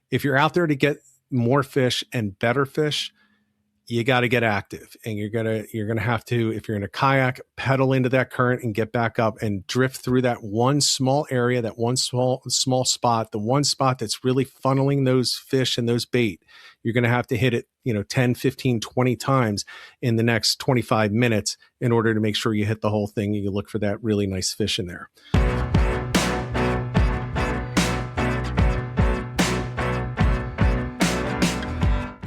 If you're out there to get more fish and better fish, you got to get active, and you're gonna have to, if you're in a kayak, pedal into that current and get back up and drift through that one small area, that one small spot, the one spot that's really funneling those fish and those bait. You're going to have to hit it, 10, 15, 20 times in the next 25 minutes in order to make sure you hit the whole thing and you look for that really nice fish in there.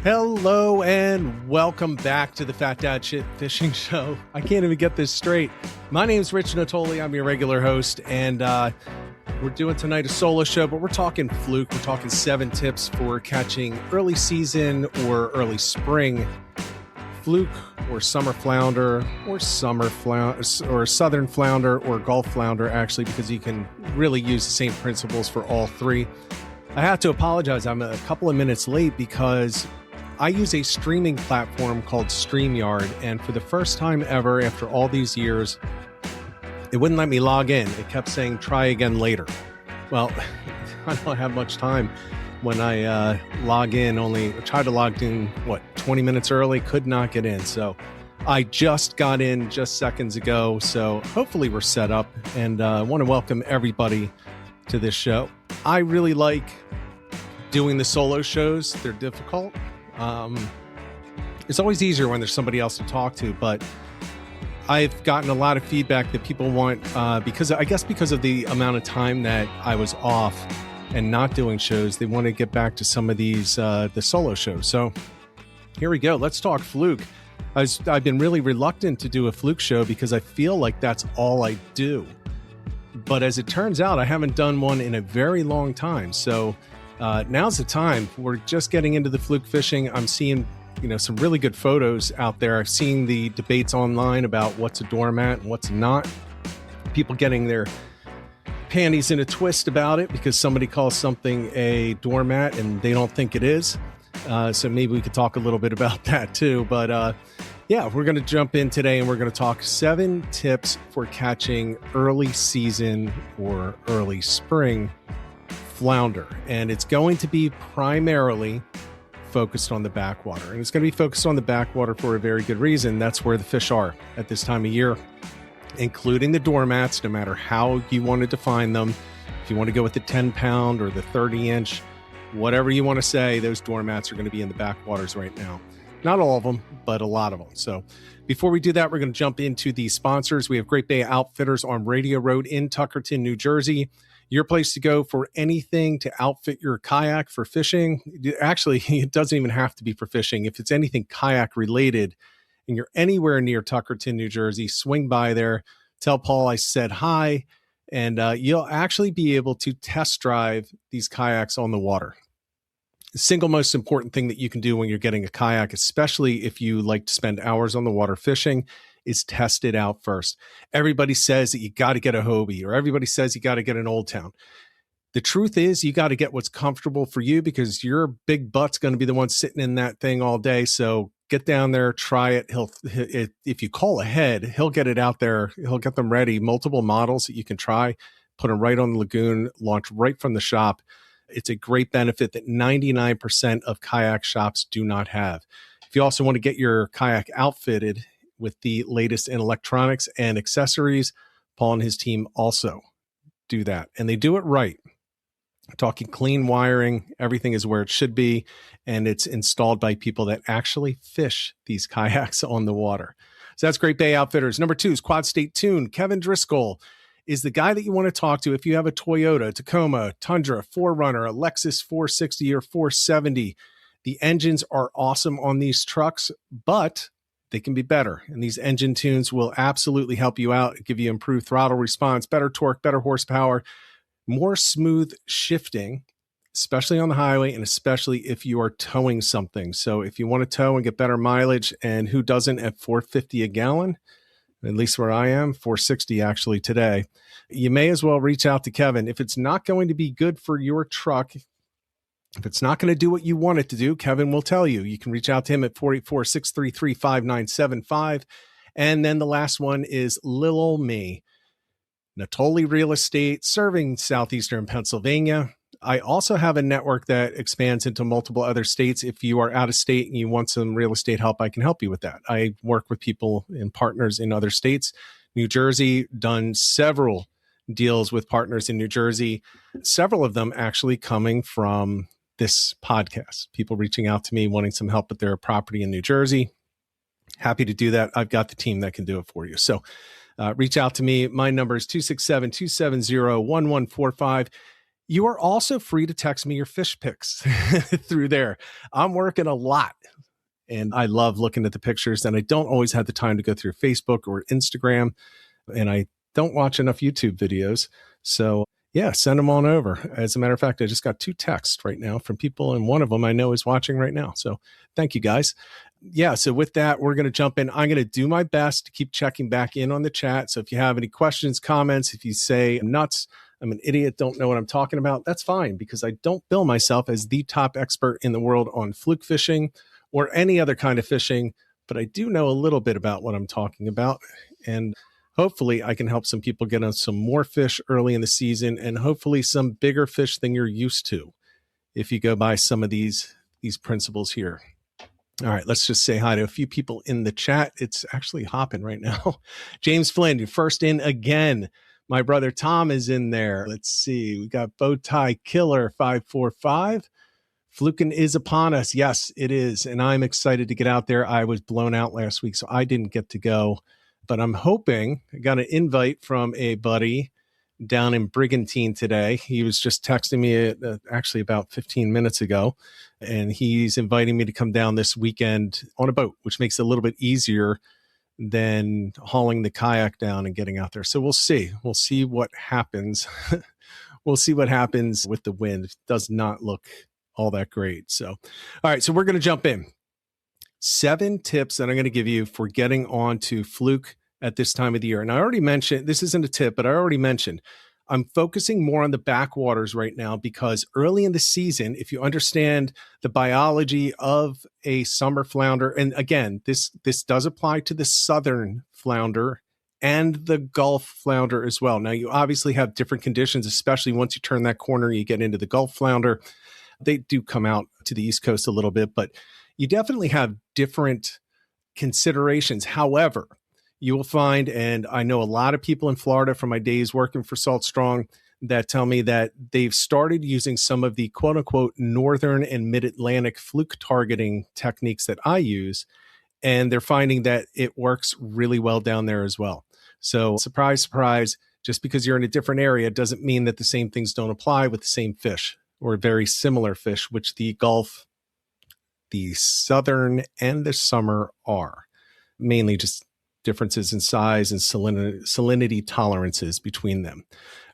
Hello and welcome back to the Fat Dad Shit Fishing Show. I can't even get this straight. My name is Rich Natoli. I'm your regular host, and we're doing tonight a solo show, but we're talking fluke. We're talking 7 tips for catching early season or early spring fluke or summer flounder or southern flounder or Gulf flounder, actually, because you can really use the same principles for all three. I have to apologize. I'm a couple of minutes late because I use a streaming platform called StreamYard, and for the first time ever, after all these years, it wouldn't let me log in. It kept saying, try again later. Well, I don't have much time when I log in. Tried to log in, 20 minutes early, could not get in. So I just got in just seconds ago, so hopefully we're set up, and I want to welcome everybody to this show. I really like doing the solo shows. They're difficult. It's always easier when there's somebody else to talk to, but I've gotten a lot of feedback that people want, because of the amount of time that I was off and not doing shows, they want to get back to some of these, the solo shows. So here we go. Let's talk fluke. I've been really reluctant to do a fluke show because I feel like that's all I do. But as it turns out, I haven't done one in a very long time. So now's the time. We're just getting into the fluke fishing. I'm seeing, some really good photos out there. I've seen the debates online about what's a doormat and what's not. People getting their panties in a twist about it because somebody calls something a doormat and they don't think it is. So maybe we could talk a little bit about that too. But yeah, we're going to jump in today and we're going to talk 7 tips for catching early season or early spring flounder. And it's going to be primarily focused on the backwater. And it's going to be focused on the backwater for a very good reason. That's where the fish are at this time of year, including the doormats, no matter how you want to define them. If you want to go with the 10-pound or the 30-inch, whatever you want to say, those doormats are going to be in the backwaters right now. Not all of them, but a lot of them. So before we do that, we're going to jump into the sponsors. We have Great Bay Outfitters on Radio Road in Tuckerton, New Jersey. Your place to go for anything to outfit your kayak for fishing. Actually, it doesn't even have to be for fishing. If it's anything kayak related and you're anywhere near Tuckerton, New Jersey, swing by there, tell Paul I said hi, and you'll actually be able to test drive these kayaks on the water. The single most important thing that you can do when you're getting a kayak, especially if you like to spend hours on the water fishing, is test it out first. Everybody says that you got to get a Hobie, or everybody says you got to get an Old Town. The truth is you got to get what's comfortable for you because your big butt's going to be the one sitting in that thing all day. So get down there, try it. If you call ahead, he'll get it out there. He'll get them ready. Multiple models that you can try, put them right on the lagoon, launch right from the shop. It's a great benefit that 99% of kayak shops do not have. If you also want to get your kayak outfitted with the latest in electronics and accessories, Paul and his team also do that. And they do it right. Talking clean wiring, everything is where it should be, and it's installed by people that actually fish these kayaks on the water. So that's Great Bay Outfitters. Number 2 is Quad State Tune. Kevin Driscoll is the guy that you want to talk to if you have a Toyota, Tacoma, Tundra, 4Runner, a Lexus 460 or 470. The engines are awesome on these trucks, but they can be better. And these engine tunes will absolutely help you out, give you improved throttle response, better torque, better horsepower, more smooth shifting, especially on the highway and especially if you are towing something. So if you want to tow and get better mileage, and who doesn't at $4.50 a gallon, at least where I am, $4.60 actually today, you may as well reach out to Kevin. If it's not going to be good for your truck, if it's not going to do what you want it to do, Kevin will tell you. You can reach out to him at 484-633-5975. And then the last one is Lil Ol' Me. Natoli Real Estate, serving southeastern Pennsylvania. I also have a network that expands into multiple other states. If you are out of state and you want some real estate help, I can help you with that. I work with people and partners in other states. New Jersey, done several deals with partners in New Jersey, several of them actually coming from this podcast. People reaching out to me wanting some help with their property in New Jersey. Happy to do that. I've got the team that can do it for you. So reach out to me. My number is 267-270-1145. You are also free to text me your fish pics through there. I'm working a lot and I love looking at the pictures, and I don't always have the time to go through Facebook or Instagram, and I don't watch enough YouTube videos. So yeah, send them on over. As a matter of fact, I just got 2 texts right now from people, and one of them I know is watching right now. So thank you guys. Yeah, so with that, we're going to jump in. I'm going to do my best to keep checking back in on the chat. So if you have any questions, comments, if you say I'm nuts, I'm an idiot, don't know what I'm talking about, that's fine, because I don't bill myself as the top expert in the world on fluke fishing or any other kind of fishing, but I do know a little bit about what I'm talking about. And hopefully I can help some people get on some more fish early in the season, and hopefully some bigger fish than you're used to if you go by some of these principles here. All right, let's just say hi to a few people in the chat. It's actually hopping right now. James Flynn, you're first in again. My brother Tom is in there. Let's see. We got Bowtie Killer 545. Fluking is upon us. Yes, it is. And I'm excited to get out there. I was blown out last week, so I didn't get to go. But I'm hoping, I got an invite from a buddy down in Brigantine today. He was just texting me actually about 15 minutes ago, and he's inviting me to come down this weekend on a boat, which makes it a little bit easier than hauling the kayak down and getting out there. So we'll see. We'll see what happens. We'll see what happens with the wind. It does not look all that great. So, all right. So we're going to jump in. 7 tips that I'm going to give you for getting on to fluke at this time of the year. And I already mentioned, this isn't a tip, but I already mentioned, I'm focusing more on the backwaters right now, because early in the season, if you understand the biology of a summer flounder, and again, this does apply to the southern flounder and the Gulf flounder as well. Now, you obviously have different conditions, especially once you turn that corner, you get into the Gulf flounder. They do come out to the East Coast a little bit, but you definitely have different considerations. However, you will find, and I know a lot of people in Florida from my days working for Salt Strong that tell me that they've started using some of the quote unquote northern and mid-Atlantic fluke targeting techniques that I use, and they're finding that it works really well down there as well. So surprise, surprise, just because you're in a different area doesn't mean that the same things don't apply with the same fish or very similar fish, which the Gulf, the southern, and the summer are. Mainly just differences in size and salinity tolerances between them.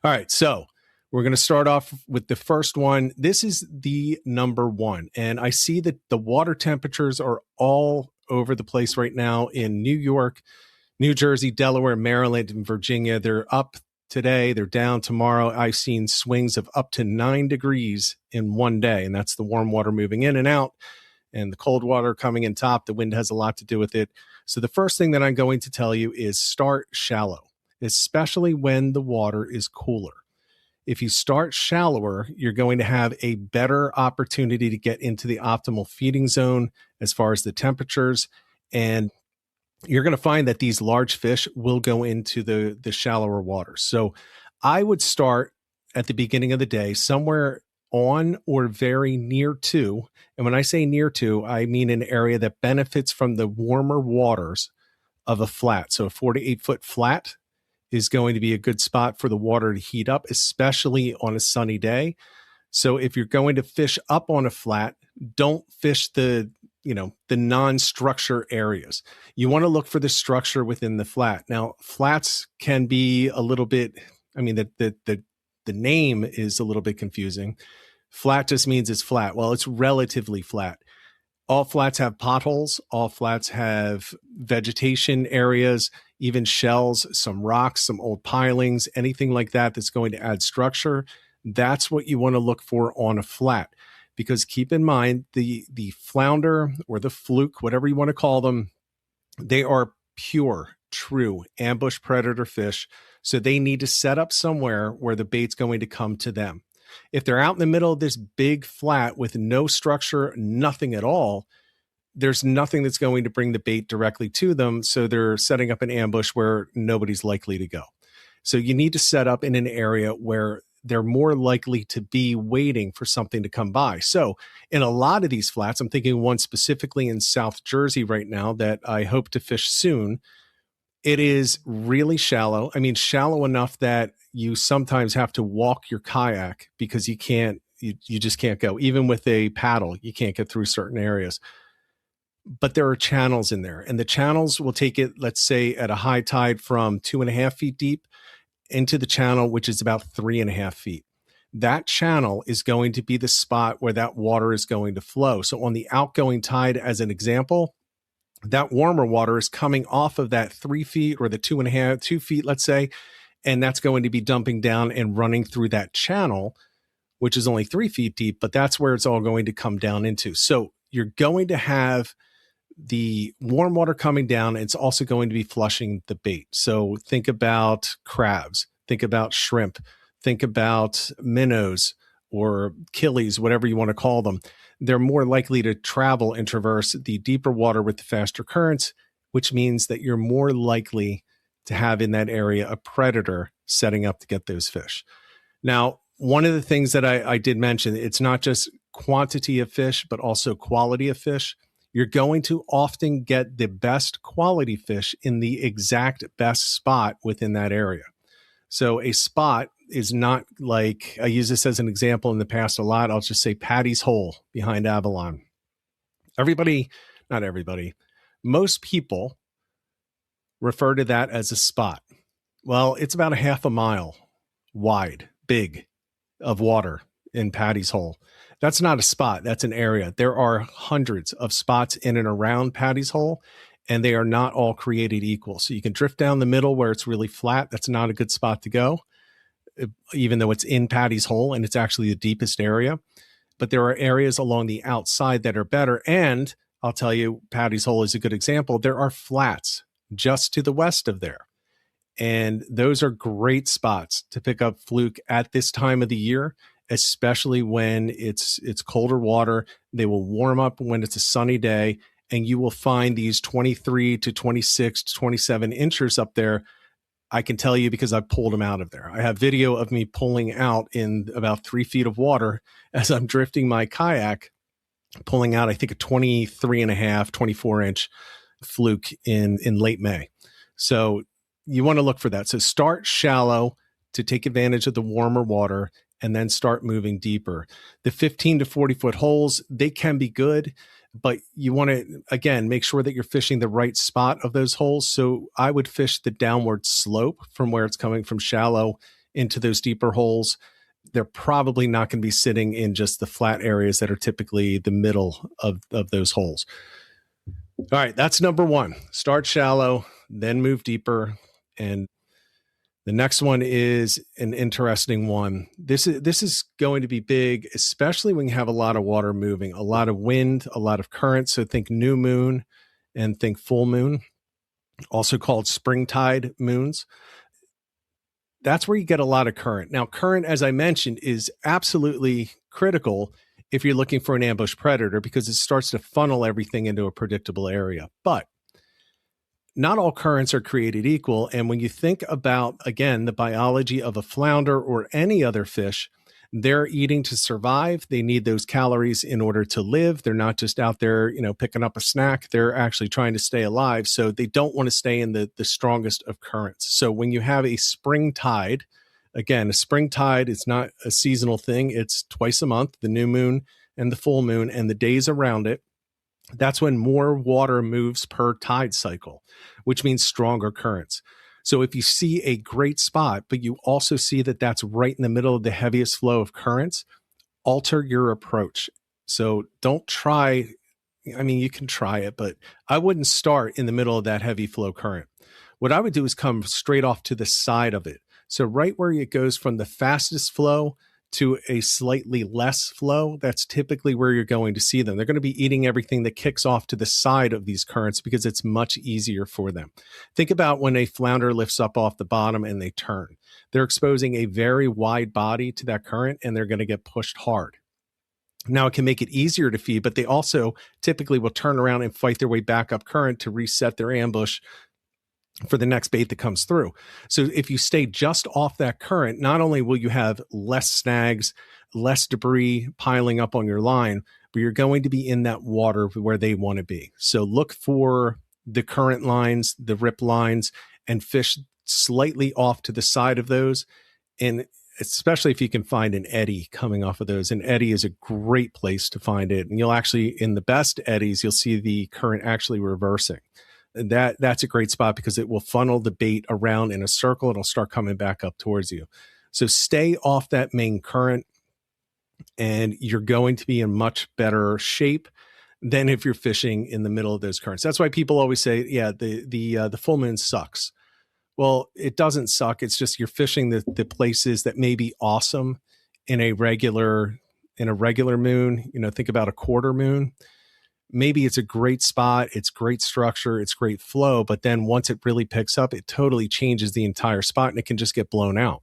All right, so we're going to start off with the first one. This is the number one, and I see that the water temperatures are all over the place right now in New York, New Jersey, Delaware, Maryland, and Virginia. They're up today, they're down tomorrow. I've seen swings of up to 9 degrees in one day, and that's the warm water moving in and out and the cold water coming in top. The wind has a lot to do with it. So the first thing that I'm going to tell you is start shallow, especially when the water is cooler. If you start shallower, you're going to have a better opportunity to get into the optimal feeding zone as far as the temperatures. And you're going to find that these large fish will go into the shallower waters. So I would start at the beginning of the day somewhere on or very near to, and when I say near to, I mean an area that benefits from the warmer waters of a flat. So a 4 to 8 foot flat is going to be a good spot for the water to heat up, especially on a sunny day. So if you're going to fish up on a flat, don't fish the non-structure areas. You want to look for the structure within the flat. Now, flats can be a little bit, the name is a little bit confusing. Flat just means it's flat. Well, it's relatively flat. All flats have potholes. All flats have vegetation areas, even shells, some rocks, some old pilings, anything like that that's going to add structure. That's what you want to look for on a flat. Because keep in mind, the flounder or the fluke, whatever you want to call them, they are pure, true ambush predator fish. So they need to set up somewhere where the bait's going to come to them. If they're out in the middle of this big flat with no structure, nothing at all, there's nothing that's going to bring the bait directly to them. So they're setting up an ambush where nobody's likely to go. So you need to set up in an area where they're more likely to be waiting for something to come by. So in a lot of these flats, I'm thinking one specifically in South Jersey right now that I hope to fish soon. It is really shallow. I mean, shallow enough that you sometimes have to walk your kayak because you just can't go. Even with a paddle, you can't get through certain areas. But there are channels in there, and the channels will take it, let's say at a high tide, from 2.5 feet deep into the channel, which is about 3.5 feet. That channel is going to be the spot where that water is going to flow. So on the outgoing tide, as an example, that warmer water is coming off of that 3 feet or the 2 feet, let's say, and that's going to be dumping down and running through that channel, which is only 3 feet deep, but that's where it's all going to come down into. So you're going to have the warm water coming down. It's also going to be flushing the bait. So think about crabs, think about shrimp, think about minnows or killies, whatever you want to call them. They're more likely to travel and traverse the deeper water with the faster currents, which means that you're more likely to have in that area a predator setting up to get those fish. Now, one of the things that I did mention, it's not just quantity of fish, but also quality of fish. You're going to often get the best quality fish in the exact best spot within that area. So a spot is not like, I use this as an example in the past a lot. I'll just say Patty's Hole behind Avalon. Not everybody, most people refer to that as a spot. Well, it's about a half a mile wide, big, of water in Patty's Hole. That's not a spot. That's an area. There are hundreds of spots in and around Patty's Hole, and they are not all created equal. So you can drift down the middle where it's really flat. That's not a good spot to go, even though it's in Patty's Hole and it's actually the deepest area. But there are areas along the outside that are better. And I'll tell you, Patty's Hole is a good example. There are flats just to the west of there. And those are great spots to pick up fluke at this time of the year, especially when it's colder water. They will warm up when it's a sunny day, and you will find these 23 to 26 to 27 inchers up there. I can tell you because I've pulled them out of there. I have video of me pulling out in about 3 feet of water as I'm drifting my kayak, pulling out, I think, a 23.5, 24 inch fluke in late May. So you want to look for that. So start shallow to take advantage of the warmer water, and then start moving deeper. The 15 to 40 foot holes, they can be good, but you want to, again, make sure that you're fishing the right spot of those holes. So I would fish the downward slope from where it's coming from shallow into those deeper holes. They're probably not going to be sitting in just the flat areas that are typically the middle of those holes. All right, that's number one. Start shallow, then move deeper. And the next one is an interesting one. This is going to be big, especially when you have a lot of water moving, a lot of wind, a lot of current. So think new moon and think full moon, also called springtide moons. That's where you get a lot of current. Now, current, as I mentioned, is absolutely critical if you're looking for an ambush predator because it starts to funnel everything into a predictable area. But not all currents are created equal. And when you think about, again, the biology of a flounder or any other fish, they're eating to survive. They need those calories in order to live. They're not just out there, picking up a snack. They're actually trying to stay alive. So they don't want to stay in the strongest of currents. So when you have a spring tide, again, a spring tide is not a seasonal thing. It's twice a month, the new moon and the full moon and the days around it. That's when more water moves per tide cycle, which means stronger currents. So if you see a great spot, but you also see that that's right in the middle of the heaviest flow of currents, alter your approach. So don't try, you can try it, but I wouldn't start in the middle of that heavy flow current. What I would do is come straight off to the side of it. So right where it goes from the fastest flow to a slightly less flow, that's typically where you're going to see them. They're going to be eating everything that kicks off to the side of these currents because it's much easier for them. Think about when a flounder lifts up off the bottom and they turn. They're exposing a very wide body to that current and they're going to get pushed hard. Now, it can make it easier to feed, but they also typically will turn around and fight their way back up current to reset their ambush for the next bait that comes through. So if you stay just off that current, not only will you have less snags, less debris piling up on your line, but you're going to be in that water where they want to be. So look for the current lines, the rip lines, and fish slightly off to the side of those. And especially if you can find an eddy coming off of those. An eddy is a great place to find it. And you'll actually, in the best eddies, you'll see the current actually reversing. That's a great spot because it will funnel the bait around in a circle. It'll start coming back up towards you. So stay off that main current and you're going to be in much better shape than if you're fishing in the middle of those currents. That's why people always say, yeah, the full moon sucks. Well, it doesn't suck. It's just you're fishing the places that may be awesome in a regular moon. You know, think about a quarter moon. Maybe it's a great spot, it's great structure, it's great flow, but then once it really picks up, it totally changes the entire spot and it can just get blown out.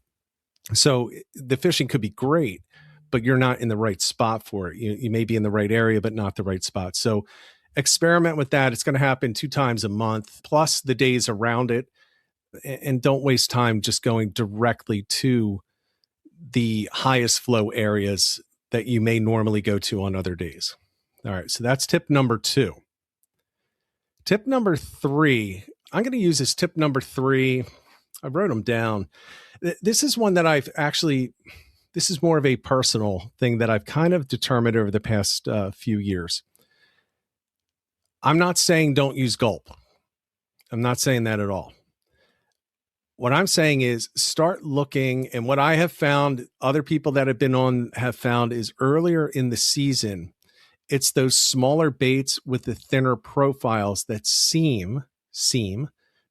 So the fishing could be great, but you're not in the right spot for it. You may be in the right area, but not the right spot. So experiment with that. It's going to happen 2 times a month, plus the days around it. And don't waste time just going directly to the highest flow areas that you may normally go to on other days. All right, so that's tip number 2. Tip number 3, I'm going to use this tip number 3. I wrote them down. This is one that this is more of a personal thing that I've kind of determined over the past few years. I'm not saying don't use gulp. I'm not saying that at all. What I'm saying is start looking, and what I have found, other people that have been on have found, is earlier in the season, it's those smaller baits with the thinner profiles that seem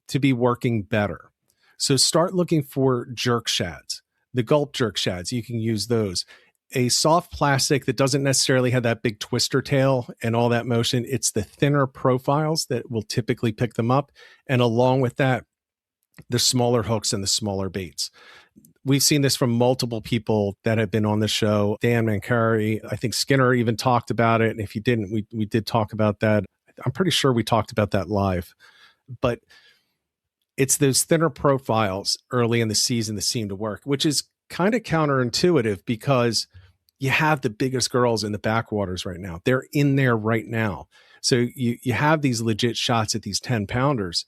to be working better. So start looking for jerk shads, the gulp jerk shads. You can use those. A soft plastic that doesn't necessarily have that big twister tail and all that motion. It's the thinner profiles that will typically pick them up. And along with that, the smaller hooks and the smaller baits. We've seen this from multiple people that have been on the show. Dan Mancari, I think Skinner even talked about it. And if you didn't, we did talk about that. I'm pretty sure we talked about that live. But it's those thinner profiles early in the season that seem to work, which is kind of counterintuitive because you have the biggest girls in the backwaters right now. They're in there right now. So you have these legit shots at these 10-pounders.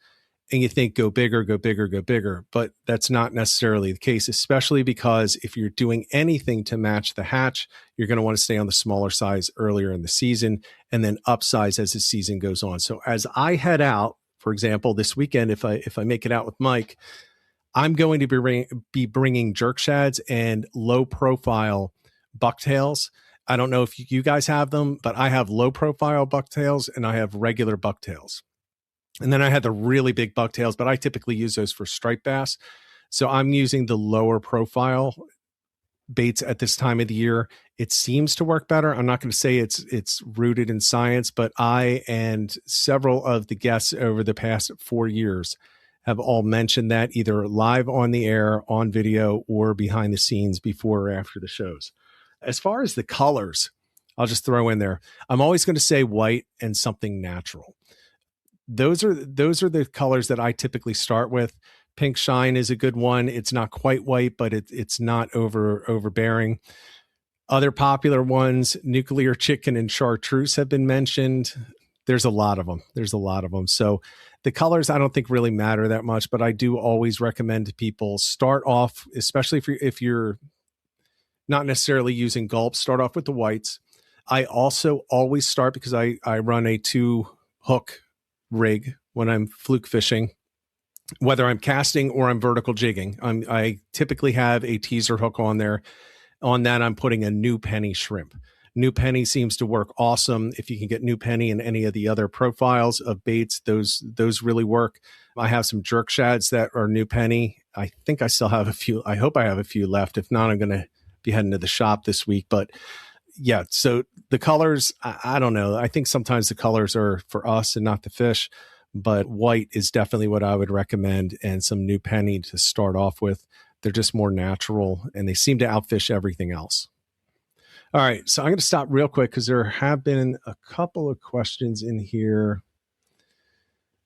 And you think go bigger, go bigger, go bigger. But that's not necessarily the case, especially because if you're doing anything to match the hatch, you're going to want to stay on the smaller size earlier in the season and then upsize as the season goes on. So as I head out, for example, this weekend, if I make it out with Mike, I'm going to be bringing jerk shads and low profile bucktails. I don't know if you guys have them, but I have low profile bucktails and I have regular bucktails. And then I had the really big bucktails, but I typically use those for striped bass. So I'm using the lower profile baits at this time of the year. It seems to work better. I'm not going to say it's rooted in science, but I and several of the guests over the past 4 years have all mentioned that either live on the air, on video, or behind the scenes before or after the shows. As far as the colors, I'll just throw in there. I'm always going to say white and something natural. Those are the colors that I typically start with. Pink Shine is a good one. It's not quite white, but it's not overbearing. Other popular ones, Nuclear Chicken and Chartreuse have been mentioned. There's a lot of them. So the colors I don't think really matter that much, but I do always recommend to people start off, especially if you're not necessarily using gulp, start off with the whites. I also always start, because I run a 2-hook rig when I'm fluke fishing, whether I'm casting or I'm vertical jigging. I typically have a teaser hook on there. On that, I'm putting a new penny shrimp. New penny seems to work awesome. If you can get new penny in any of the other profiles of baits, those really work. I have some jerk shads that are new penny. I think I still have a few. I hope I have a few left. If not, I'm going to be heading to the shop this week. But yeah, so the colors, I don't know. I think sometimes the colors are for us and not the fish, but white is definitely what I would recommend, and some new penny to start off with. They're just more natural and they seem to outfish everything else. All right, so I'm going to stop real quick because there have been a couple of questions in here.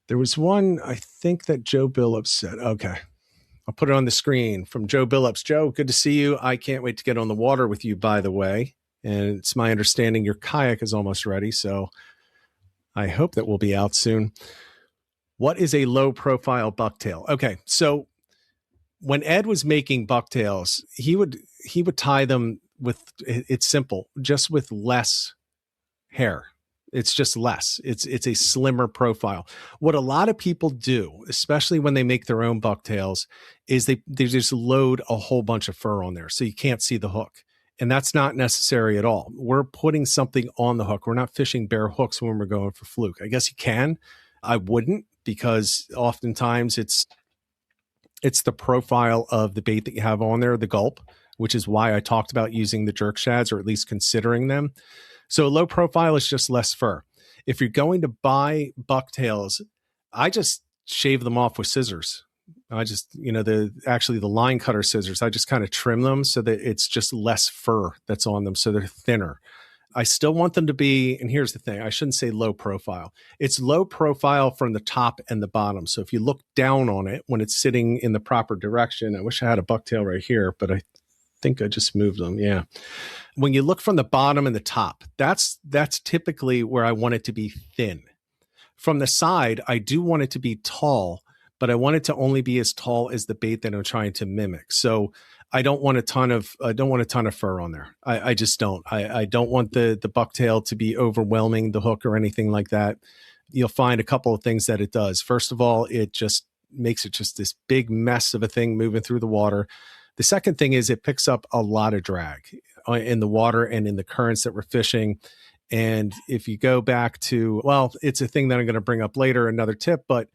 There was one, I think, that Joe Billups said. Okay, I'll put it on the screen from Joe Billups. Joe, good to see you. I can't wait to get on the water with you, by the way. And it's my understanding your kayak is almost ready, so I hope that we'll be out soon. What is a low profile bucktail? Okay, so when Ed was making bucktails, he would tie them with, it's simple, just with less hair. It's just less. It's a slimmer profile. What a lot of people do, especially when they make their own bucktails, is they just load a whole bunch of fur on there so you can't see the hook. And that's not necessary at all. We're putting something on the hook. We're not fishing bare hooks when we're going for fluke. I guess you can. I wouldn't, because oftentimes it's the profile of the bait that you have on there, the gulp, which is why I talked about using the jerk shads, or at least considering them. So low profile is just less fur. If you're going to buy bucktails, I just shave them off with scissors. I just, the line cutter scissors, I just kind of trim them so that it's just less fur that's on them, so they're thinner. I still want them to be, and here's the thing, I shouldn't say low profile. It's low profile from the top and the bottom. So if you look down on it when it's sitting in the proper direction, I wish I had a bucktail right here, but I think I just moved them. Yeah. When you look from the bottom and the top, that's typically where I want it to be thin. From the side, I do want it to be tall, but I want it to only be as tall as the bait that I'm trying to mimic. So I don't want a ton of fur on there. I just don't. I don't want the bucktail to be overwhelming the hook or anything like that. You'll find a couple of things that it does. First of all, it just makes it just this big mess of a thing moving through the water. The second thing is it picks up a lot of drag in the water and in the currents that we're fishing. And if you go back to, well, it's a thing that I'm going to bring up later, another tip, but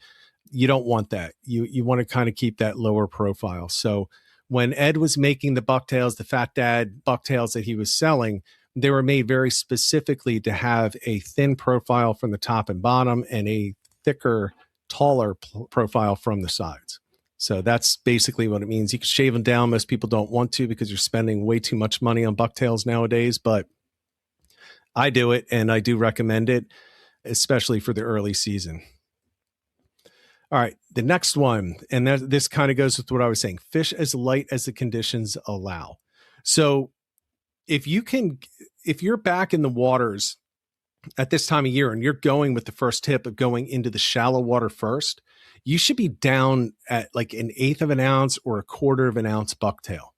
you don't want that. You want to kind of keep that lower profile. So when Ed was making the bucktails, the Fat Dad bucktails that he was selling, they were made very specifically to have a thin profile from the top and bottom and a thicker, taller profile from the sides. So that's basically what it means. You can shave them down. Most people don't want to because you're spending way too much money on bucktails nowadays, but I do it and I do recommend it, especially for the early season. All right, the next one, and this kind of goes with what I was saying, fish as light as the conditions allow. So if you're back in the waters at this time of year and you're going with the first tip of going into the shallow water first, you should be down at like 1/8 of an ounce or 1/4 of an ounce bucktail,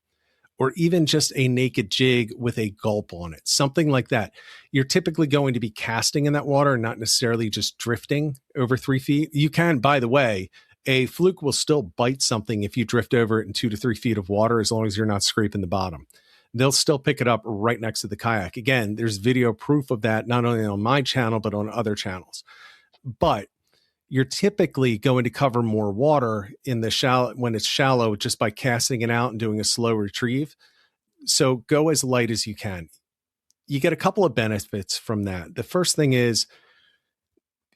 or even just a naked jig with a gulp on it, something like that. You're typically going to be casting in that water, not necessarily just drifting over 3 feet. You can, by the way, a fluke will still bite something if you drift over it in 2 to 3 feet of water, as long as you're not scraping the bottom. They'll still pick it up right next to the kayak. Again, there's video proof of that, not only on my channel, but on other channels. But you're typically going to cover more water in the shallow when it's shallow just by casting it out and doing a slow retrieve. So go as light as you can. You get a couple of benefits from that. The first thing is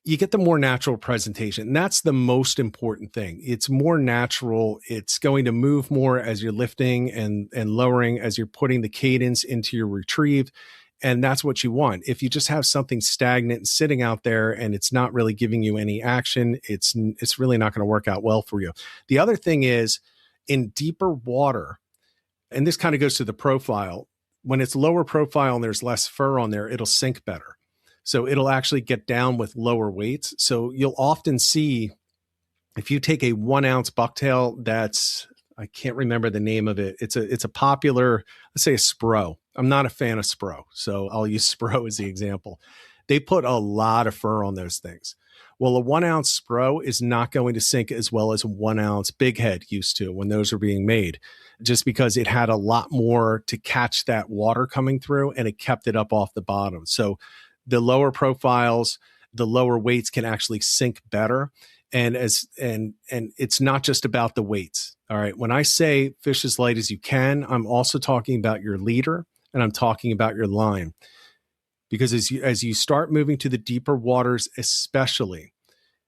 you get the more natural presentation. And that's the most important thing. It's more natural. It's going to move more as you're lifting and lowering, as you're putting the cadence into your retrieve. And that's what you want. If you just have something stagnant and sitting out there and it's not really giving you any action, it's really not going to work out well for you. The other thing is in deeper water, and this kind of goes to the profile, when it's lower profile and there's less fur on there, it'll sink better. So it'll actually get down with lower weights. So you'll often see, if you take a 1 ounce bucktail that's, I can't remember the name of it. It's a popular, let's say a Spro. I'm not a fan of Spro, so I'll use Spro as the example. They put a lot of fur on those things. Well, a 1 ounce Spro is not going to sink as well as a 1 ounce Big Head used to when those were being made, just because it had a lot more to catch that water coming through and it kept it up off the bottom. So the lower profiles, the lower weights can actually sink better. And it's not just about the weights. All right. When I say fish as light as you can, I'm also talking about your leader and I'm talking about your line. Because as you start moving to the deeper waters, especially,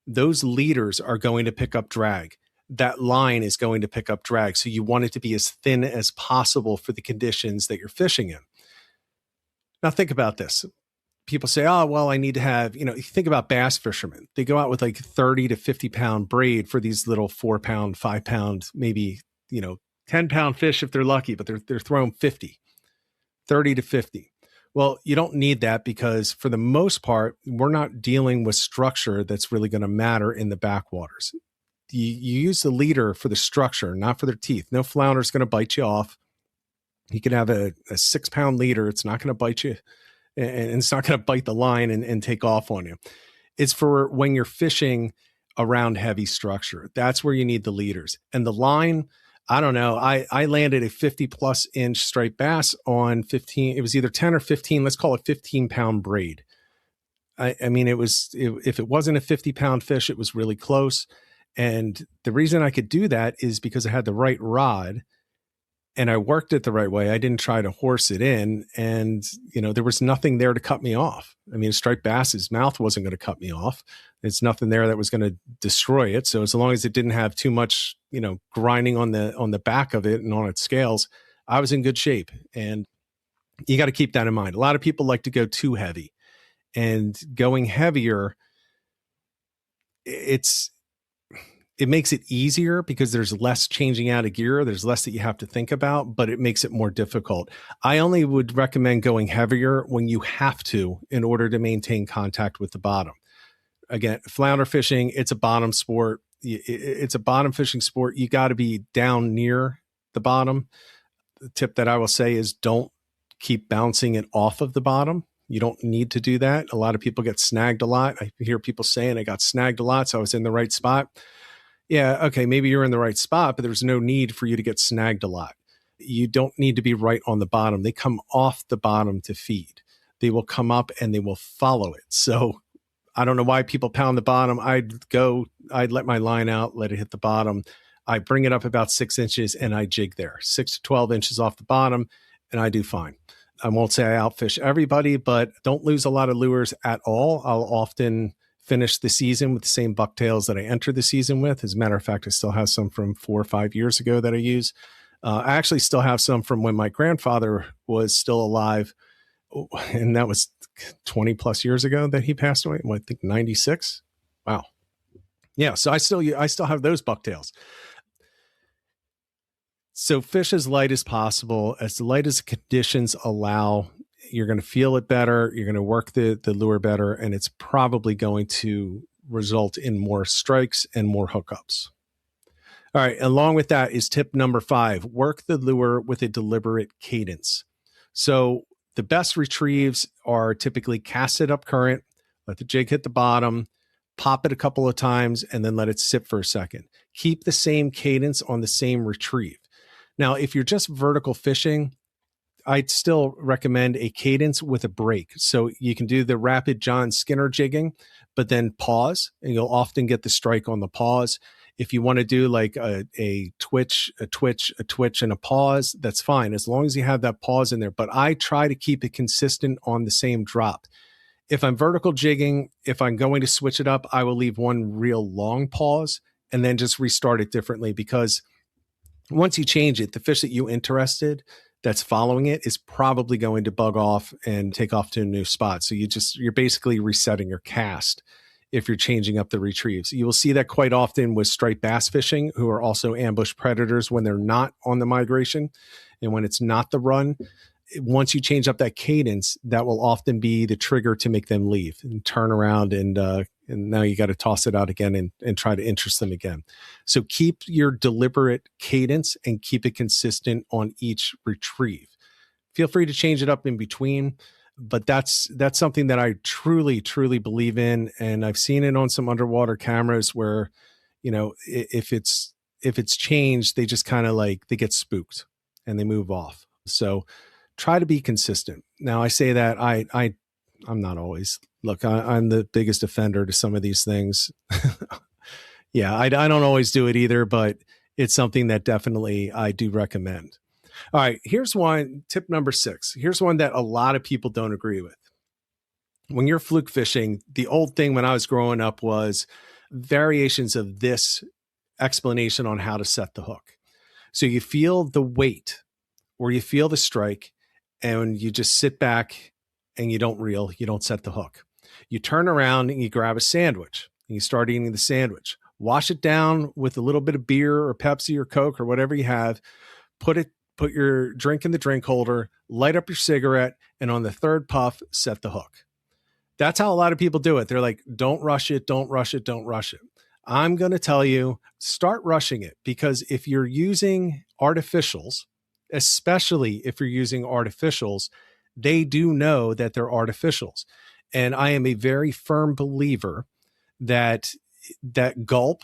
those leaders are going to pick up drag. That line is going to pick up drag. So you want it to be as thin as possible for the conditions that you're fishing in. Now think about this. People say, oh, well, I need to have, you think about bass fishermen. They go out with like 30 to 50 pound braid for these little 4 pound, 5 pound, maybe, 10 pound fish if they're lucky, but they're throwing 50, 30 to 50. Well, you don't need that because for the most part, we're not dealing with structure that's really going to matter in the backwaters. You use the leader for the structure, not for their teeth. No flounder is going to bite you off. You can have a 6 pound leader. It's not going to bite you and it's not going to bite the line and take off on you. It's for when you're fishing around heavy structure. That's where you need the leaders. And the line, I don't know. I landed a 50 plus inch striped bass on 15. It was either 10 or 15. Let's call it 15 pound braid. I mean, if it wasn't a 50 pound fish, it was really close. And the reason I could do that is because I had the right rod and I worked it the right way. I didn't try to horse it in. And, there was nothing there to cut me off. I mean, a striped bass's mouth wasn't going to cut me off. There's nothing there that was going to destroy it. So as long as it didn't have too much, grinding on the back of it and on its scales, I was in good shape. And you got to keep that in mind. A lot of people like to go too heavy, and going heavier, it makes it easier because there's less changing out of gear. There's less that you have to think about, but it makes it more difficult. I only would recommend going heavier when you have to in order to maintain contact with the bottom. Again, flounder fishing, it's a bottom sport. It's a bottom fishing sport. You got to be down near the bottom. The tip that I will say is don't keep bouncing it off of the bottom. You don't need to do that. A lot of people get snagged a lot. I hear people saying I got snagged a lot, so I was in the right spot. Yeah, okay, maybe you're in the right spot, but there's no need for you to get snagged a lot. You don't need to be right on the bottom. They come off the bottom to feed. They will come up and they will follow it. So I don't know why people pound the bottom. I'd let my line out, let it hit the bottom. I bring it up about 6 inches and I jig there, 6 to 12 inches off the bottom, and I do fine. I won't say I outfish everybody, but don't lose a lot of lures at all. I'll often finish the season with the same bucktails that I entered the season with. As a matter of fact, I still have some from 4 or 5 years ago that I use. I actually still have some from when my grandfather was still alive, and that was 20 plus years ago that he passed away. I think 96. Wow. Yeah. So I still have those bucktails. So fish as light as possible, as light as the conditions allow. You're going to feel it better. You're going to work the lure better, and it's probably going to result in more strikes and more hookups. All right. Along with that is tip number 5, work the lure with a deliberate cadence. So the best retrieves are typically cast it up current, let the jig hit the bottom, pop it a couple of times, and then let it sit for a second. Keep the same cadence on the same retrieve. Now, if you're just vertical fishing, I'd still recommend a cadence with a break. So you can do the rapid John Skinner jigging, but then pause, and you'll often get the strike on the pause. If you want to do like a twitch, and a pause, that's fine, as long as you have that pause in there. But I try to keep it consistent on the same drop. If I'm vertical jigging, if I'm going to switch it up, I will leave one real long pause and then just restart it differently, because once you change it, the fish that you interested that's following it is probably going to bug off and take off to a new spot. So you're basically resetting your cast if you're changing up the retrieves. You will see that quite often with striped bass fishing, who are also ambush predators when they're not on the migration and when it's not the run. Once you change up that cadence, that will often be the trigger to make them leave and turn around, and now you got to toss it out again and try to interest them again. So keep your deliberate cadence and keep it consistent on each retrieve. Feel free to change it up in between, but that's something that I truly, truly believe in. And I've seen it on some underwater cameras where, if it's changed, they just kind of they get spooked and they move off. So try to be consistent. Now I say that I I'm not always. Look, I'm the biggest offender to some of these things. Yeah, I don't always do it either, but it's something that definitely I do recommend. All right, here's one, tip number 6. Here's one that a lot of people don't agree with. When you're fluke fishing, the old thing when I was growing up was variations of this explanation on how to set the hook. So you feel the weight or you feel the strike and you just sit back and you don't reel, you don't set the hook. You turn around and you grab a sandwich and you start eating the sandwich. Wash it down with a little bit of beer or Pepsi or Coke or whatever you have. Put your drink in the drink holder, light up your cigarette, and on the third puff, set the hook. That's how a lot of people do it. They're like, don't rush it, don't rush it, don't rush it. I'm going to tell you, start rushing it, because if you're using artificials, especially if you're using artificials, they do know that they're artificials. And I am a very firm believer that gulp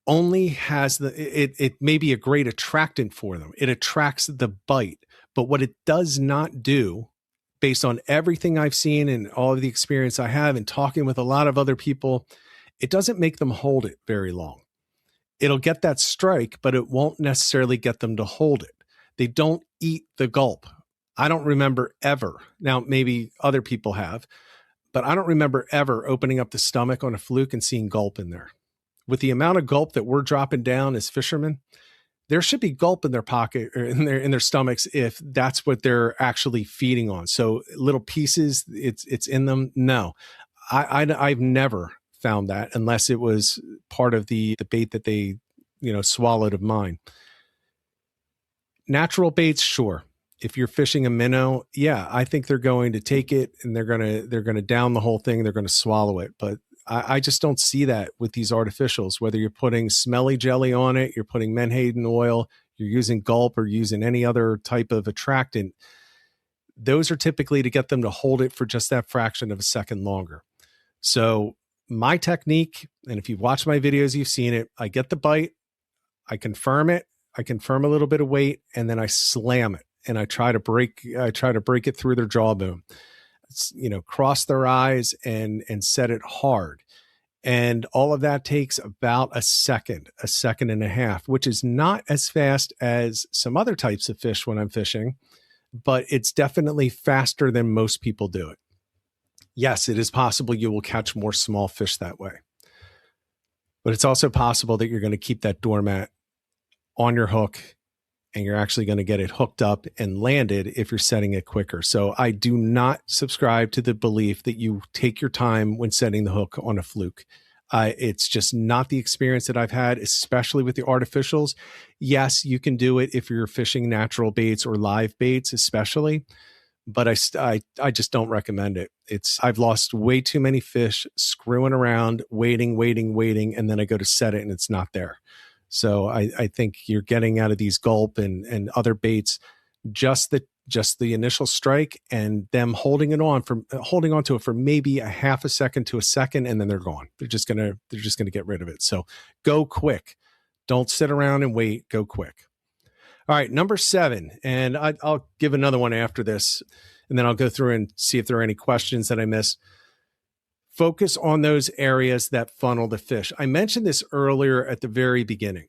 only has it may be a great attractant for them. It attracts the bite, but what it does not do, based on everything I've seen and all of the experience I have and talking with a lot of other people, it doesn't make them hold it very long. It'll get that strike, but it won't necessarily get them to hold it. They don't eat the gulp. I don't remember ever. Now, maybe other people have, but I don't remember ever opening up the stomach on a fluke and seeing gulp in there. With the amount of gulp that we're dropping down as fishermen, there should be gulp in their pocket or in their stomachs if that's what they're actually feeding on. So little pieces, it's in them. No, I've never found that unless it was part of the bait that they, swallowed of mine. Natural baits, sure. If you're fishing a minnow, yeah, I think they're going to take it and they're gonna down the whole thing. They're gonna swallow it, but I just don't see that with these artificials. Whether you're putting smelly jelly on it, you're putting menhaden oil, you're using gulp or using any other type of attractant, those are typically to get them to hold it for just that fraction of a second longer. So my technique, and if you've watched my videos, you've seen it, I get the bite, I confirm it, I confirm a little bit of weight, and then I slam it and I try to break it through their jawbone. Cross their eyes and set it hard. And all of that takes about a second and a half, which is not as fast as some other types of fish when I'm fishing, but it's definitely faster than most people do it. Yes, it is possible you will catch more small fish that way, but it's also possible that you're going to keep that doormat on your hook and you're actually going to get it hooked up and landed if you're setting it quicker. So I do not subscribe to the belief that you take your time when setting the hook on a fluke. It's just not the experience that I've had, especially with the artificials. Yes, you can do it if you're fishing natural baits or live baits, especially, but I just don't recommend it. I've lost way too many fish screwing around, waiting, and then I go to set it and it's not there. So I think you're getting out of these gulp and other baits just the initial strike and them holding on to it for maybe a half a second to a second, and then they're gone. They're just gonna get rid of it. So go quick. Don't sit around and wait. Go quick. All right, number 7, and I'll give another one after this, and then I'll go through and see if there are any questions that I missed. Focus on those areas that funnel the fish. I mentioned this earlier at the very beginning.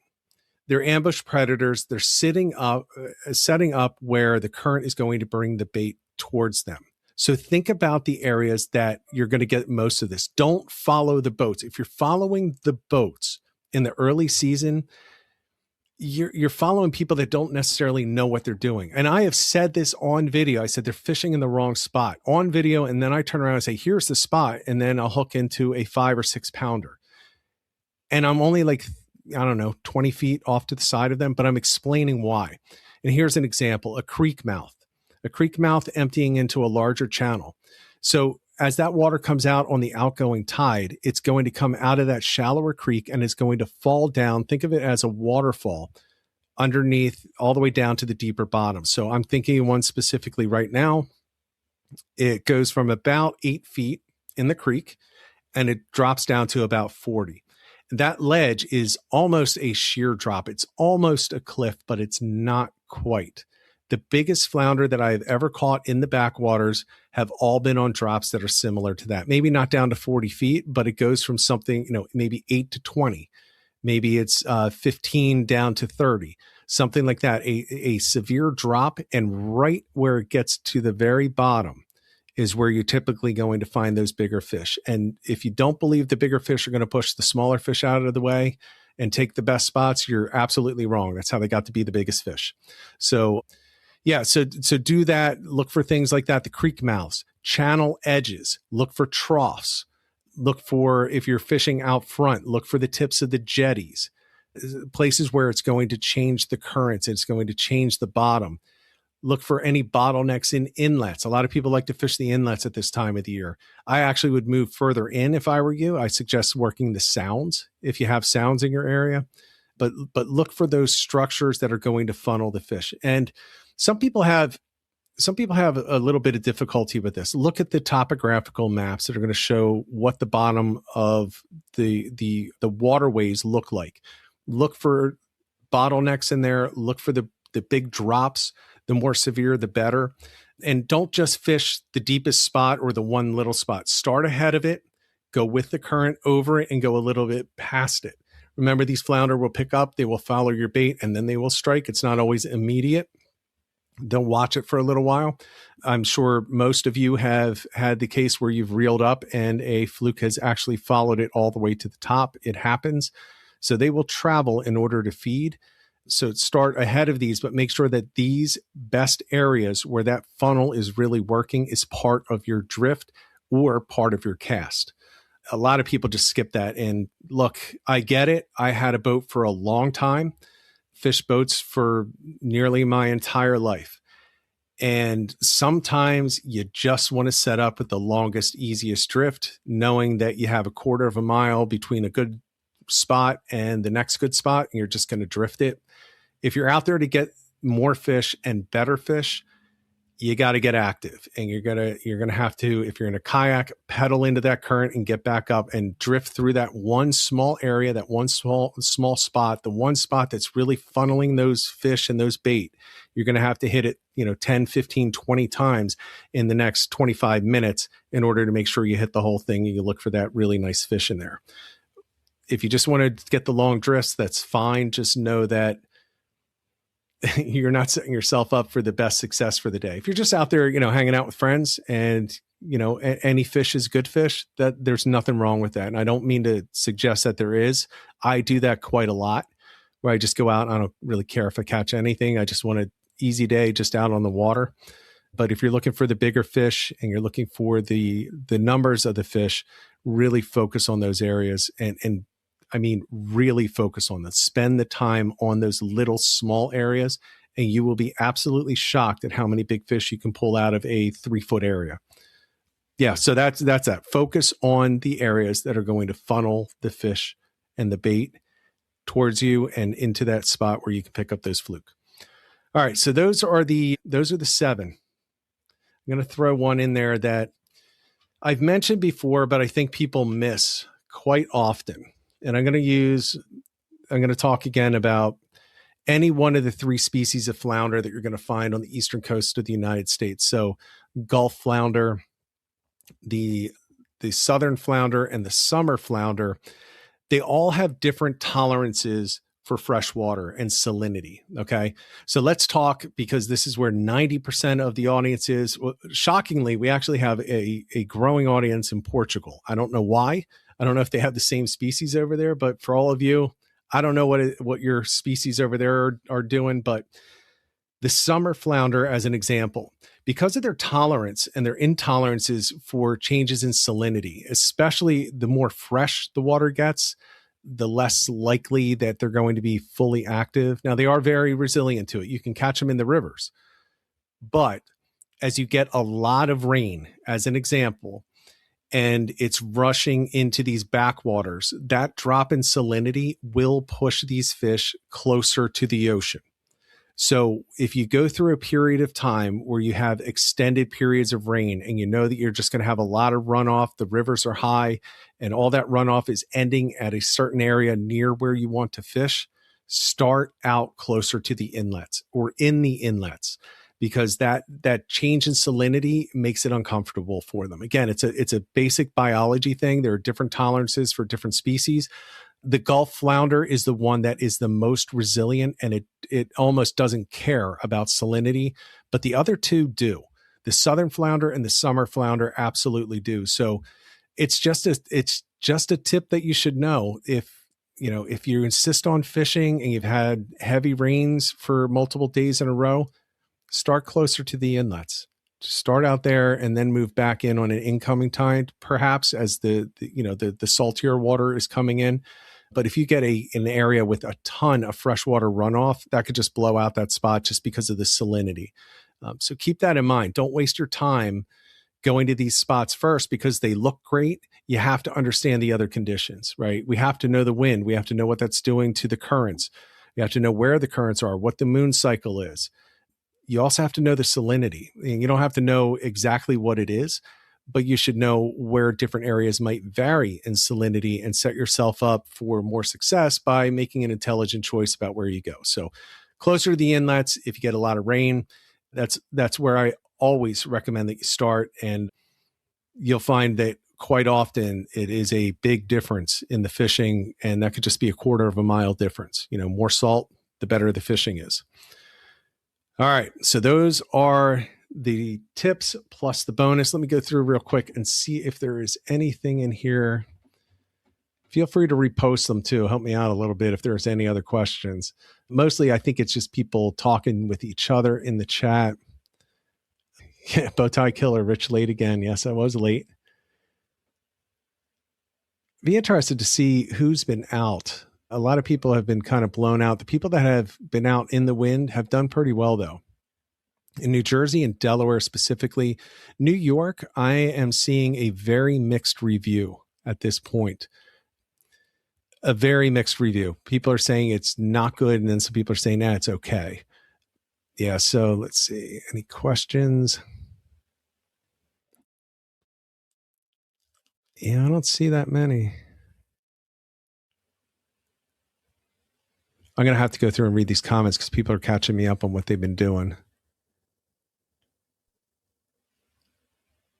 They're ambush predators. They're setting up where the current is going to bring the bait towards them. So think about the areas that you're going to get most of this. Don't follow the boats. If you're following the boats in the early season, you're following people that don't necessarily know what they're doing. And I have said this on video. I said they're fishing in the wrong spot on video. And then I turn around and say, here's the spot. And then I'll hook into a 5 or 6 pounder. And I'm only 20 feet off to the side of them, but I'm explaining why. And here's an example, a creek mouth emptying into a larger channel. So as that water comes out on the outgoing tide, it's going to come out of that shallower creek and it's going to fall down. Think of it as a waterfall underneath all the way down to the deeper bottom. So I'm thinking one specifically right now. It goes from about 8 feet in the creek and it drops down to about 40. That ledge is almost a sheer drop. It's almost a cliff, but it's not quite. The biggest flounder that I've ever caught in the backwaters have all been on drops that are similar to that. Maybe not down to 40 feet, but it goes from something, maybe 8 to 20. Maybe it's 15 down to 30, something like that. A severe drop, and right where it gets to the very bottom is where you're typically going to find those bigger fish. And if you don't believe the bigger fish are going to push the smaller fish out of the way and take the best spots, you're absolutely wrong. That's how they got to be the biggest fish. So yeah, so do that. Look for things like that. The creek mouths, channel edges, look for troughs. Look for, if you're fishing out front, look for the tips of the jetties, places where it's going to change the currents. It's going to change the bottom. Look for any bottlenecks in inlets. A lot of people like to fish the inlets at this time of the year. I actually would move further in if I were you. I suggest working the sounds if you have sounds in your area. But look for those structures that are going to funnel the fish. And some people have a little bit of difficulty with this. Look at the topographical maps that are going to show what the bottom of the waterways look like. Look for bottlenecks in there. Look for the big drops. The more severe, the better. And don't just fish the deepest spot or the one little spot. Start ahead of it, go with the current over it, and go a little bit past it. Remember, these flounder will pick up, they will follow your bait, and then they will strike. It's not always immediate. They'll watch it for a little while. I'm sure most of you have had the case where you've reeled up and a fluke has actually followed it all the way to the top. It happens. So they will travel in order to feed. So start ahead of these, but make sure that these best areas where that funnel is really working is part of your drift or part of your cast. A lot of people just skip that. And look, I get it. I had a boat for a long time, fished boats for nearly my entire life. And sometimes you just want to set up with the longest, easiest drift, knowing that you have a quarter of a mile between a good spot and the next good spot, and you're just going to drift it. If you're out there to get more fish and better fish, you got to get active, and you're gonna have to, if you're in a kayak, pedal into that current and get back up and drift through that one small area, that one small spot, the one spot that's really funneling those fish and those bait. You're going to have to hit it, 10, 15, 20 times in the next 25 minutes in order to make sure you hit the whole thing and you look for that really nice fish in there. If you just want to get the long drifts, that's fine. Just know that you're not setting yourself up for the best success for the day. If you're just out there, hanging out with friends and, any fish is good fish, that there's nothing wrong with that. And I don't mean to suggest that there is. I do that quite a lot, where I just go out and I don't really care if I catch anything. I just want an easy day just out on the water. But if you're looking for the bigger fish and you're looking for the numbers of the fish, really focus on those areas and I mean, really focus on that. Spend the time on those little small areas, and you will be absolutely shocked at how many big fish you can pull out of a 3-foot area. Yeah, so that's that. Focus on the areas that are going to funnel the fish and the bait towards you and into that spot where you can pick up those fluke. All right, so those are the 7. I'm going to throw one in there that I've mentioned before, but I think people miss quite often. And I'm going to talk again about any one of the 3 species of flounder that you're going to find on the eastern coast of the United States. So Gulf flounder, the southern flounder, and the summer flounder, they all have different tolerances for fresh water and salinity. Okay. So let's talk, because this is where 90% of the audience is. Well, shockingly, we actually have a growing audience in Portugal. I don't know why. I don't know if they have the same species over there, but for all of you, I don't know what your species over there are doing, but the summer flounder, as an example, because of their tolerance and their intolerances for changes in salinity, especially the more fresh the water gets, the less likely that they're going to be fully active. Now, they are very resilient to it. You can catch them in the rivers. But as you get a lot of rain, as an example, and it's rushing into these backwaters, that drop in salinity will push these fish closer to the ocean. So if you go through a period of time where you have extended periods of rain and you know that you're just going to have a lot of runoff, the rivers are high, and all that runoff is ending at a certain area near where you want to fish, start out closer to the inlets or in the inlets. because that change in salinity makes it uncomfortable for them. Again, it's a basic biology thing. There are different tolerances for different species. The Gulf flounder is the one that is the most resilient, and it almost doesn't care about salinity, but the other two do. The southern flounder and the summer flounder absolutely do. So it's just a tip that you should know. If you insist on fishing and you've had heavy rains for multiple days in a row, start closer to the inlets. Just start out there and then move back in on an incoming tide, perhaps as the saltier water is coming in. But if you get an area with a ton of freshwater runoff, that could just blow out that spot just because of the salinity. So keep that in mind. Don't waste your time going to these spots first because they look great. You have to understand the other conditions, right? We have to know the wind. We have to know what that's doing to the currents. You have to know where the currents are, what the moon cycle is. You also have to know the salinity. And you don't have to know exactly what it is, but you should know where different areas might vary in salinity and set yourself up for more success by making an intelligent choice about where you go. So closer to the inlets, if you get a lot of rain, that's where I always recommend that you start. And you'll find that quite often it is a big difference in the fishing, and that could just be a quarter of a mile difference. More salt, the better the fishing is. All right, so those are the tips plus the bonus. Let me go through real quick and see if there is anything in here. Feel free to repost them too. Help me out a little bit if there's any other questions. Mostly, I think it's just people talking with each other in the chat. Yeah, Bowtie Killer, Rich, late again. Yes, I was late. Be interested to see who's been out. A lot of people have been kind of blown out. The people that have been out in the wind have done pretty well, though. In New Jersey and Delaware specifically, New York, I am seeing a very mixed review at this point. A very mixed review. People are saying it's not good, and then some people are saying, it's okay. Yeah, so let's see. Any questions? Yeah, I don't see that many. I'm going to have to go through and read these comments because people are catching me up on what they've been doing.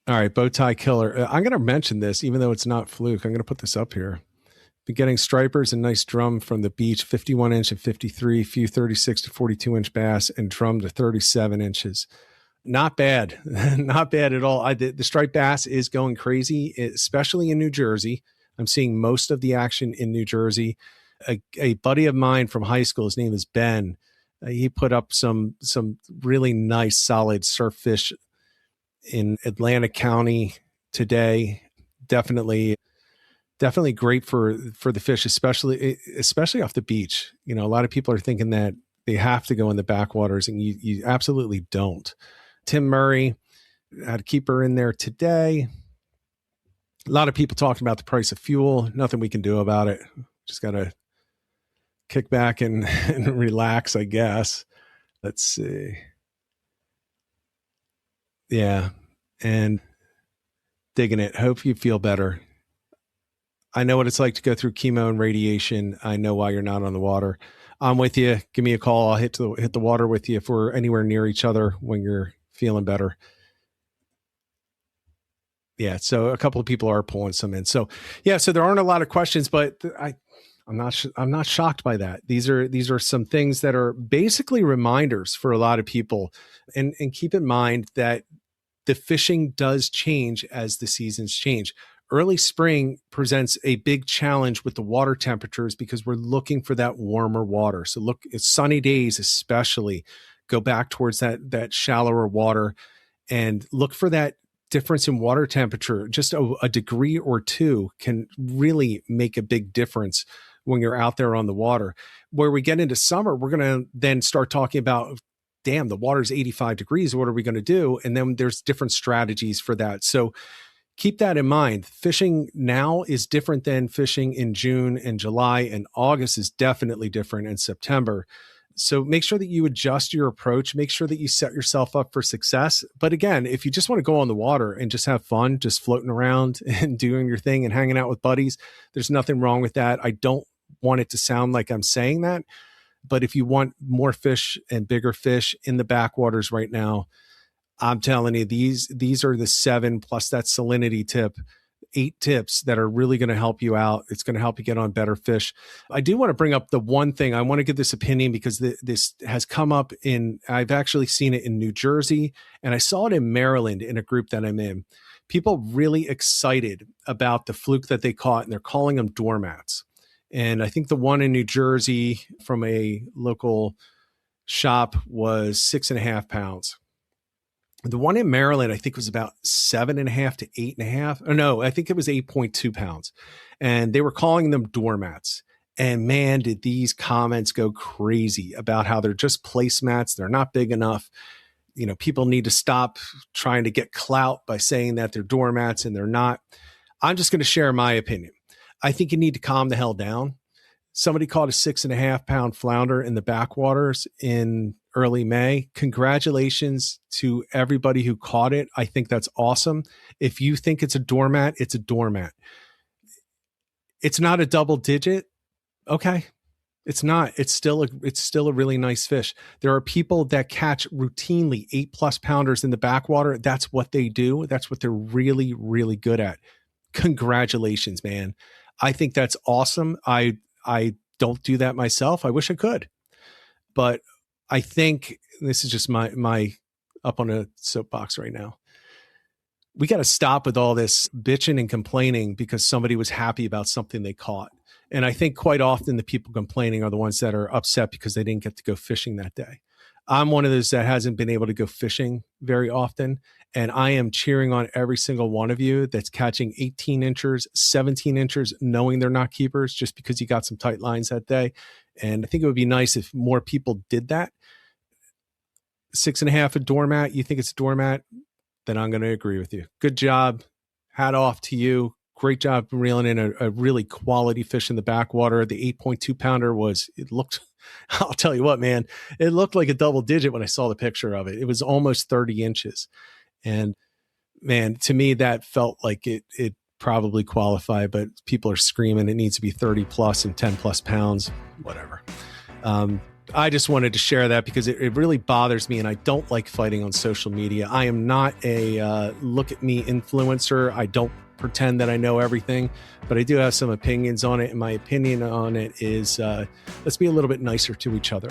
All right, Bowtie Killer. I'm going to mention this, even though it's not fluke. I'm going to put this up here. Been getting stripers and nice drum from the beach, 51 inch and 53, few 36 to 42 inch bass, and drum to 37 inches. Not bad. Not bad at all. The striped bass is going crazy, especially in New Jersey. I'm seeing most of the action in New Jersey. A buddy of mine from high school, his name is Ben. He put up some really nice, solid surf fish in Atlantic County today. Definitely great for the fish, especially off the beach. A lot of people are thinking that they have to go in the backwaters, and you absolutely don't. Tim Murray had a keeper in there today. A lot of people talking about the price of fuel. Nothing we can do about it. Just got to kick back and relax, I guess. Let's see. Yeah. And digging it. Hope you feel better. I know what it's like to go through chemo and radiation. I know why you're not on the water. I'm with you. Give me a call. I'll hit the water with you if we're anywhere near each other when you're feeling better. Yeah. So a couple of people are pulling some in. So yeah. So there aren't a lot of questions, but I'm not shocked by that. These are some things that are basically reminders for a lot of people, and keep in mind that the fishing does change as the seasons change. Early spring presents a big challenge with the water temperatures because we're looking for that warmer water. So look, it's sunny days, especially go back towards that shallower water and look for that difference in water temperature. Just a degree or two can really make a big difference when you're out there on the water. Where we get into summer, we're going to then start talking about, damn, the water's 85 degrees. What are we going to do? And then there's different strategies for that. So keep that in mind. Fishing now is different than fishing in June and July, and August is definitely different in September. So make sure that you adjust your approach. Make sure that you set yourself up for success. But again, if you just want to go on the water and just have fun, just floating around and doing your thing and hanging out with buddies, there's nothing wrong with that. I don't want it to sound like I'm saying that. But if you want more fish and bigger fish in the backwaters right now, I'm telling you, these are the 7 plus that salinity tip, 8 tips that are really going to help you out. It's going to help you get on better fish. I do want to bring up the one thing. I want to give this opinion because this has come up I've actually seen it in New Jersey, and I saw it in Maryland in a group that I'm in. People really excited about the fluke that they caught, and they're calling them doormats. And I think the one in New Jersey from a local shop was 6.5 pounds. The one in Maryland, I think, was about 7.5 to 8.5. Oh, no, I think it was 8.2 pounds. And they were calling them doormats. And man, did these comments go crazy about how they're just placemats. They're not big enough. You know, people need to stop trying to get clout by saying that they're doormats and they're not. I'm just going to share my opinion. I think you need to calm the hell down. Somebody caught a 6.5 pound flounder in the backwaters in early May. Congratulations to everybody who caught it. I think that's awesome. If you think it's a doormat, it's a doormat. It's not a double digit. Okay. It's not. It's still a really nice fish. There are people that catch routinely 8+ pounders in the backwater. That's what they do. That's what they're really, really good at. Congratulations, man. I think that's awesome. I don't do that myself. I wish I could, but I think this is just my up on a soapbox right now. We got to stop with all this bitching and complaining because somebody was happy about something they caught. And I think quite often the people complaining are the ones that are upset because they didn't get to go fishing that day. I'm one of those that hasn't been able to go fishing very often. And I am cheering on every single one of you that's catching 18 inchers, 17 inchers, knowing they're not keepers just because you got some tight lines that day. And I think it would be nice if more people did that. 6.5 a doormat, you think it's a doormat? Then I'm going to agree with you. Good job. Hat off to you. Great job reeling in a really quality fish in the backwater. The 8.2 pounder I'll tell you what, man, it looked like a double digit when I saw the picture of it. It was almost 30 inches. And man, to me, that felt like it probably qualified, but people are screaming it needs to be 30 plus and 10 plus pounds, whatever. I just wanted to share that because it really bothers me, and I don't like fighting on social media. I am not a look at me influencer. I don't pretend that I know everything, but I do have some opinions on it. And my opinion on it is let's be a little bit nicer to each other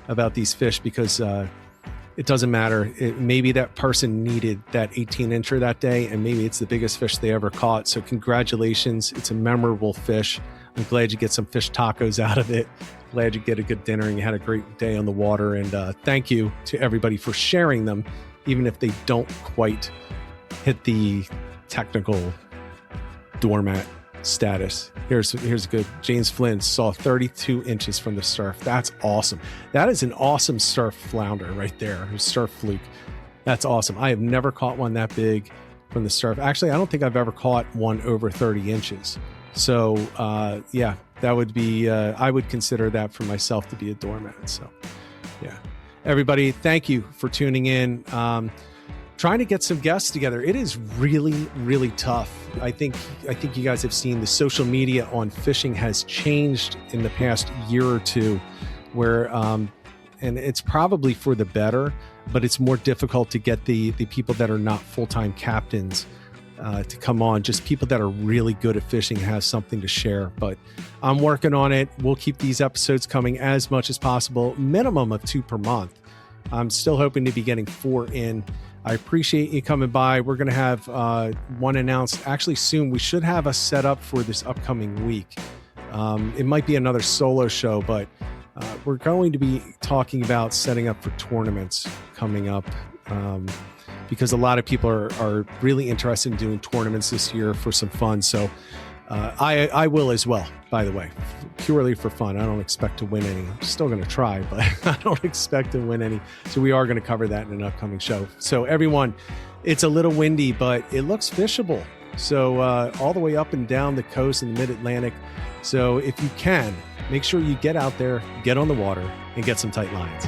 about these fish because it doesn't matter. Maybe that person needed that 18 incher that day, and maybe it's the biggest fish they ever caught. So congratulations. It's a memorable fish. I'm glad you get some fish tacos out of it. Glad you get a good dinner and you had a great day on the water. And thank you to everybody for sharing them, even if they don't quite hit the technical doormat status. Here's good. James Flynn saw 32 inches from the surf. That's awesome. That is an awesome surf flounder right there. Surf fluke. That's awesome. I have never caught one that big from the surf. Actually, I don't think I've ever caught one over 30 inches. So yeah, that would be, I would consider that for myself to be a doormat. So yeah, everybody, thank you for tuning in. Trying to get some guests together. It is really, really tough. I think you guys have seen the social media on fishing has changed in the past year or two where, and it's probably for the better, but it's more difficult to get the people that are not full-time captains to come on. Just people that are really good at fishing, have something to share. But I'm working on it. We'll keep these episodes coming as much as possible, minimum of 2 per month. I'm still hoping to be getting 4 in. I appreciate you coming by. We're going to have one announced actually soon. We should have us set up for this upcoming week. It might be another solo show, but we're going to be talking about setting up for tournaments coming up. Because a lot of people are really interested in doing tournaments this year for some fun. So I will as well, by the way, purely for fun. I don't expect to win any. I'm still going to try, but I don't expect to win any. So we are going to cover that in an upcoming show. So everyone, it's a little windy, but it looks fishable. So all the way up and down the coast in the mid-Atlantic. So if you can, make sure you get out there, get on the water, and get some tight lines.